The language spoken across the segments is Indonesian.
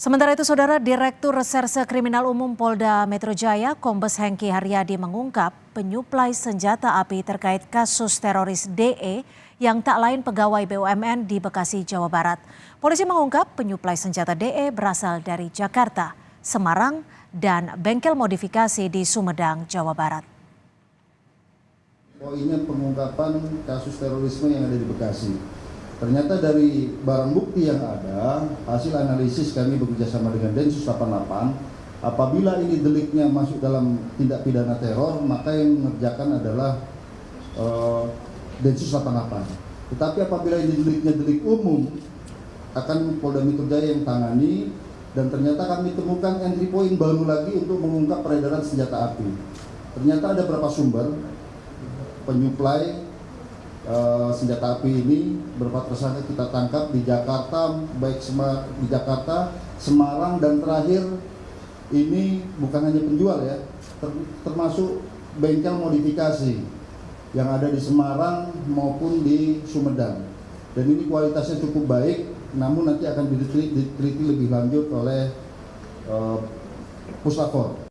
Sementara itu, Saudara, Direktur Reserse Kriminal Umum Polda Metro Jaya, Kombes Hengki Haryadi mengungkap penyuplai senjata api terkait kasus teroris DE yang tak lain pegawai BUMN di Bekasi, Jawa Barat. Polisi mengungkap penyuplai senjata DE berasal dari Jakarta, Semarang, dan bengkel modifikasi di Sumedang, Jawa Barat. Poinnya pengungkapan kasus terorisme yang ada di Bekasi. Ternyata dari barang bukti yang ada, hasil analisis kami bekerjasama dengan Densus 88, apabila ini deliknya masuk dalam tindak pidana teror, maka yang mengerjakan adalah Densus 88. Tetapi apabila ini deliknya delik umum, akan Polda Metro Jaya yang tangani, dan ternyata kami temukan entry point baru lagi untuk mengungkap peredaran senjata api. Ternyata ada beberapa sumber penyuplai senjata api ini, beberapa tersangka kita tangkap di Jakarta, baik di Jakarta, Semarang, dan terakhir ini bukan hanya penjual ya, termasuk bengkel modifikasi yang ada di Semarang maupun di Sumedang. Dan ini kualitasnya cukup baik, namun nanti akan diteliti lebih lanjut oleh Puslapor.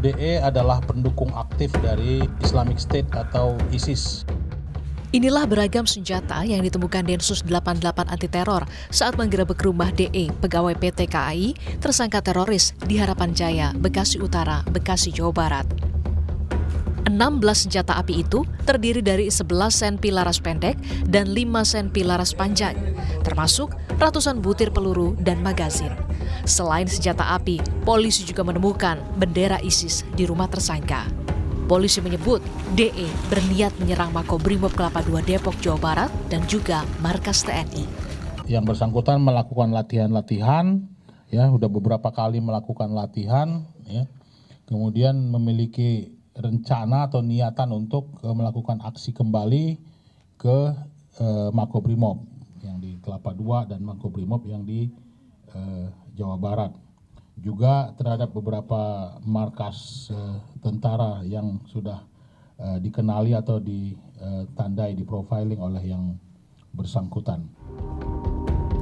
DE adalah pendukung aktif dari Islamic State atau ISIS. Inilah beragam senjata yang ditemukan Densus 88 anti teror saat menggerebek rumah DE, pegawai PT KAI, tersangka teroris di Harapan Jaya, Bekasi Utara, Bekasi, Jawa Barat. 16 senjata api itu terdiri dari 11 senpi laras pendek dan 5 senpi laras panjang, termasuk ratusan butir peluru dan magazin. Selain senjata api, polisi juga menemukan bendera ISIS di rumah tersangka. Polisi menyebut DE berniat menyerang Makobrimob Kelapa II Depok, Jawa Barat dan juga markas TNI. Yang bersangkutan melakukan latihan-latihan, ya, udah beberapa kali melakukan latihan, ya, kemudian memiliki rencana atau niatan untuk melakukan aksi kembali ke Makobrimob yang di Kelapa II dan Makobrimob yang di Jawa Barat. Juga terhadap beberapa markas tentara yang sudah dikenali atau ditandai, di profiling oleh yang bersangkutan.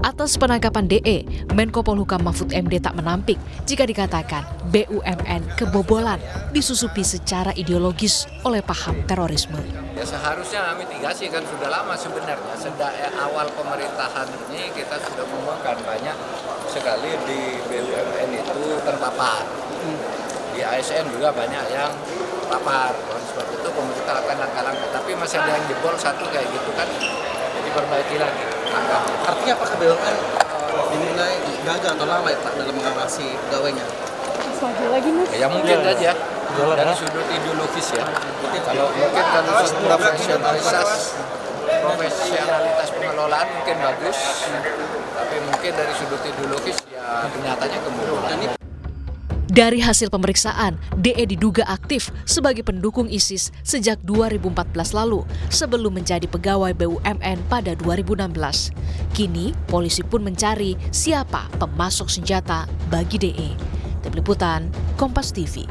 Atas penangkapan DE, Menko Polhukam Mahfud MD tak menampik jika dikatakan BUMN kebobolan disusupi secara ideologis oleh paham terorisme. Ya seharusnya mitigasi kan sudah lama sebenarnya. Sejak awal pemerintahan ini kita sudah ngomongkan banyak sekali di BUMN itu terpapar. Di ASN juga banyak yang terpapar. Oleh sebab itu pemerintah akan langkah-langkah. Tapi masih ada yang jebol satu kayak gitu kan. Jadi perbaiki lagi. Artinya apakah BUMN dinilai gagal atau lama ya Pak dalam mengawasi pegawainya? Ya mungkin saja dari sudut ideologis ya. Kalau mungkin dari sudut profesionalitas pengelolaan mungkin bagus, tapi mungkin dari sudut ideologis ya kenyataannya kebobolan. Dari hasil pemeriksaan, DE diduga aktif sebagai pendukung ISIS sejak 2014 lalu sebelum menjadi pegawai BUMN pada 2016. Kini, polisi pun mencari siapa pemasok senjata bagi DE. Tim Liputan, Kompas TV.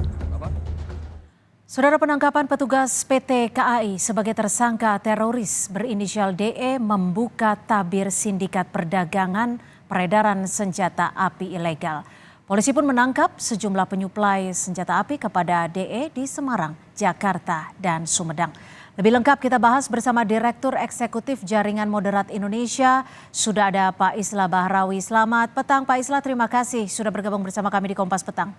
Saudara, penangkapan petugas PT KAI sebagai tersangka teroris berinisial DE membuka tabir sindikat perdagangan peredaran senjata api ilegal. Polisi pun menangkap sejumlah penyuplai senjata api kepada DE di Semarang, Jakarta, dan Sumedang. Lebih lengkap kita bahas bersama Direktur Eksekutif Jaringan Moderat Indonesia. Sudah ada Pak Islah Bahrawi. Selamat petang Pak Islah, terima kasih sudah bergabung bersama kami di Kompas Petang.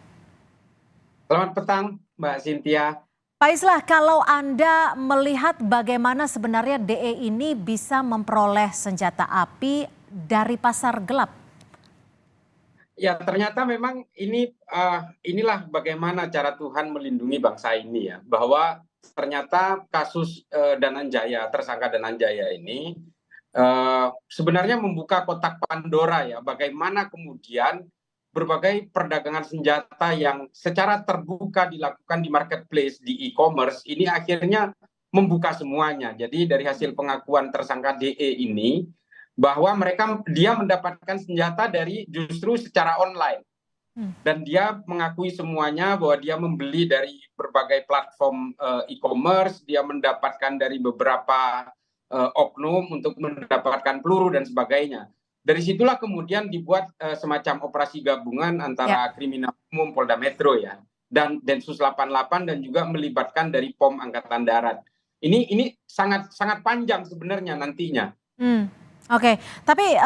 Selamat petang Mbak Cynthia. Pak Islah, kalau Anda melihat bagaimana sebenarnya DE ini bisa memperoleh senjata api dari pasar gelap? Ya ternyata memang inilah bagaimana cara Tuhan melindungi bangsa ini ya. Bahwa ternyata kasus Dananjaya, tersangka Dananjaya ini sebenarnya membuka kotak Pandora ya. Bagaimana kemudian berbagai perdagangan senjata yang secara terbuka dilakukan di marketplace, di e-commerce, ini akhirnya membuka semuanya. Jadi dari hasil pengakuan tersangka DE ini, bahwa dia mendapatkan senjata dari justru secara online. Dan dia mengakui semuanya bahwa dia membeli dari berbagai platform e-commerce, dia mendapatkan dari beberapa oknum untuk mendapatkan peluru dan sebagainya. Dari situlah kemudian dibuat semacam operasi gabungan antara Kriminal Umum Polda Metro ya dan Densus 88 dan juga melibatkan dari POM Angkatan Darat. Ini sangat sangat panjang sebenarnya nantinya. Oke, tapi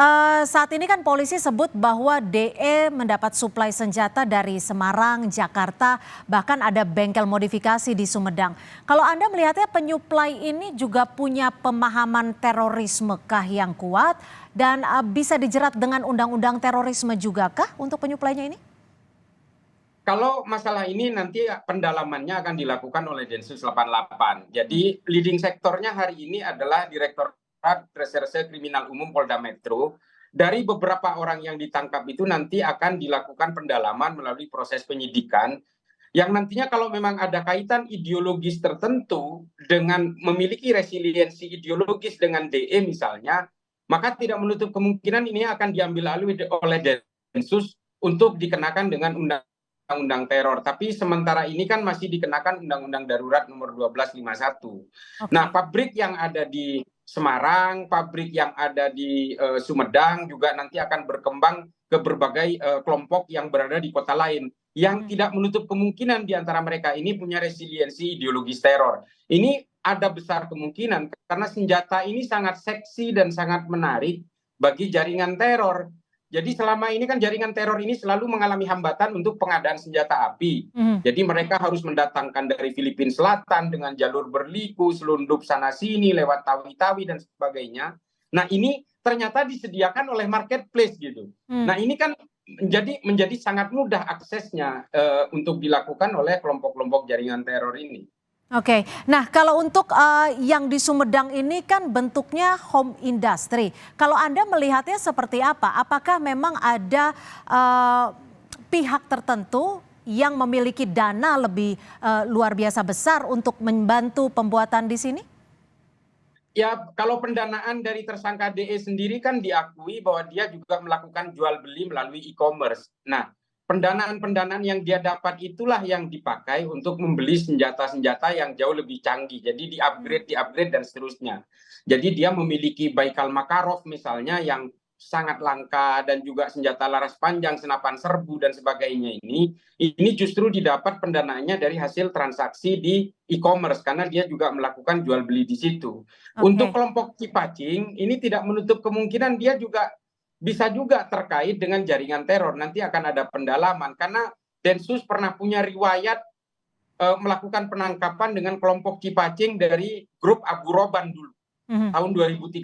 saat ini kan polisi sebut bahwa DE mendapat suplai senjata dari Semarang, Jakarta, bahkan ada bengkel modifikasi di Sumedang. Kalau Anda melihatnya penyuplai ini juga punya pemahaman terorisme kah yang kuat dan bisa dijerat dengan undang-undang terorisme juga kah untuk penyuplainya ini? Kalau masalah ini nanti pendalamannya akan dilakukan oleh Densus 88. Jadi leading sektornya hari ini adalah Direktorat Reserse Kriminal Umum Polda Metro. Dari beberapa orang yang ditangkap itu nanti akan dilakukan pendalaman melalui proses penyidikan yang nantinya kalau memang ada kaitan ideologis tertentu dengan memiliki resiliensi ideologis dengan DE misalnya, maka tidak menutup kemungkinan ini akan diambil alih oleh Densus untuk dikenakan dengan undang-undang teror. Tapi sementara ini kan masih dikenakan Undang-Undang Darurat nomor 1251. Nah, pabrik yang ada di Semarang, pabrik yang ada di Sumedang juga nanti akan berkembang ke berbagai kelompok yang berada di kota lain yang tidak menutup kemungkinan di antara mereka ini punya resiliensi ideologis teror. Ini ada besar kemungkinan karena senjata ini sangat seksi dan sangat menarik bagi jaringan teror. Jadi selama ini kan jaringan teror ini selalu mengalami hambatan untuk pengadaan senjata api. Jadi mereka harus mendatangkan dari Filipina Selatan dengan jalur berliku, selundup sana-sini, lewat Tawi-Tawi dan sebagainya. Nah ini ternyata disediakan oleh marketplace gitu. Nah ini kan menjadi sangat mudah aksesnya untuk dilakukan oleh kelompok-kelompok jaringan teror ini. Oke, nah kalau untuk yang di Sumedang ini kan bentuknya home industry. Kalau Anda melihatnya seperti apa? Apakah memang ada pihak tertentu yang memiliki dana lebih luar biasa besar untuk membantu pembuatan di sini? Ya, kalau pendanaan dari tersangka DE sendiri kan diakui bahwa dia juga melakukan jual beli melalui e-commerce. Nah, pendanaan-pendanaan yang dia dapat itulah yang dipakai untuk membeli senjata-senjata yang jauh lebih canggih. Jadi di-upgrade dan seterusnya. Jadi dia memiliki Baikal Makarov misalnya yang sangat langka dan juga senjata laras panjang, senapan serbu dan sebagainya ini justru didapat pendanaannya dari hasil transaksi di e-commerce karena dia juga melakukan jual beli di situ. Untuk kelompok Cipacing ini tidak menutup kemungkinan dia juga bisa juga terkait dengan jaringan teror. Nanti akan ada pendalaman karena Densus pernah punya riwayat melakukan penangkapan dengan kelompok Cipacing dari grup Abu Roban dulu tahun 2013.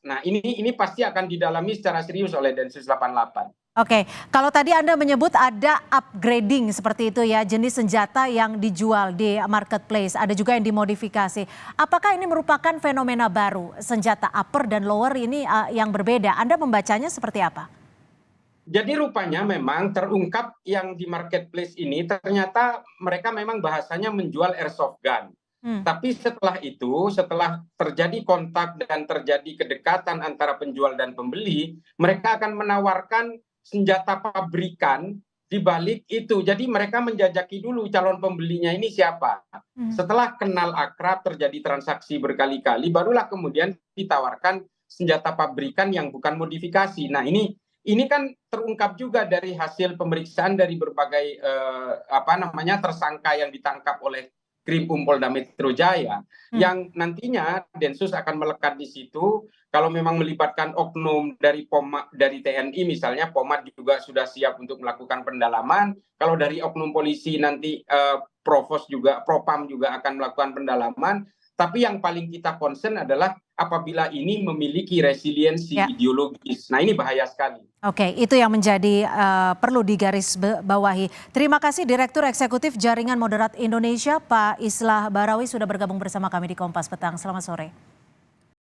Nah ini pasti akan didalami secara serius oleh Densus 88. Oke, kalau tadi Anda menyebut ada upgrading seperti itu ya, jenis senjata yang dijual di marketplace, ada juga yang dimodifikasi. Apakah ini merupakan fenomena baru, senjata upper dan lower ini yang berbeda? Anda membacanya seperti apa? Jadi rupanya memang terungkap yang di marketplace ini ternyata mereka memang bahasanya menjual airsoft gun. Tapi setelah itu, setelah terjadi kontak dan terjadi kedekatan antara penjual dan pembeli, mereka akan menawarkan senjata pabrikan di balik itu. Jadi mereka menjajaki dulu calon pembelinya ini siapa. Setelah kenal akrab, terjadi transaksi berkali-kali, barulah kemudian ditawarkan senjata pabrikan yang bukan modifikasi. Nah ini kan terungkap juga dari hasil pemeriksaan dari berbagai tersangka yang ditangkap oleh Krim Polda Metro Jaya, yang nantinya Densus akan melekat di situ. Kalau memang melibatkan oknum dari TNI misalnya, Pomad juga sudah siap untuk melakukan pendalaman. Kalau dari oknum polisi nanti Propam juga akan melakukan pendalaman. Tapi yang paling kita concern adalah apabila ini memiliki resiliensi ideologis. Nah ini bahaya sekali. Oke, itu yang menjadi perlu digarisbawahi. Terima kasih Direktur Eksekutif Jaringan Moderat Indonesia, Pak Islah Barawi sudah bergabung bersama kami di Kompas Petang. Selamat sore.